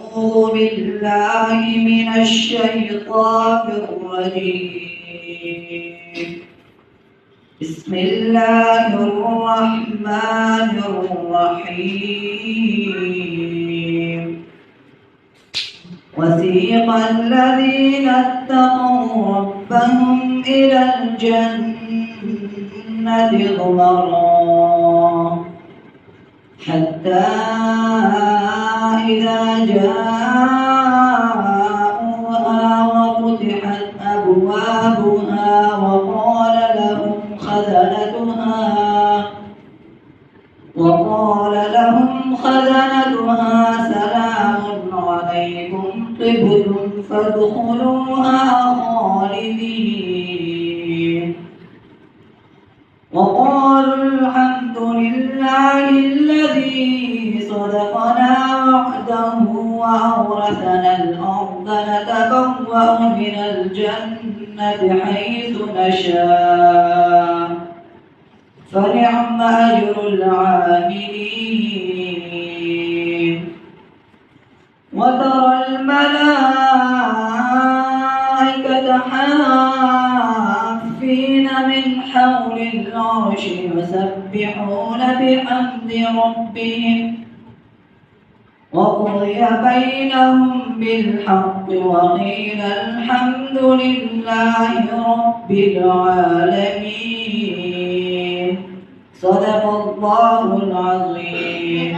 أعوذ بالله من الشيطان الرجيم. بسم الله الرحمن الرحيم. وسيق الذين اتقوا ربهم إلى الجنة زمرا حتى إذا جاءوها وفتحت أبوابها وقال لهم خزنتها سلام عليكم طبتم فادخلوها خالدين. وقالوا الحمد لله الذي صدقنا وعده وأورثنا الأرض نتبوأ من الجنة حيث نشاء فنعم أجر العاملين. وترى الملائكة حافين من حول العرش يسبحون بحمد ربهم وقضي بينهم بالحق وقيل الحمد لله رب العالمين. صدق الله العظيم.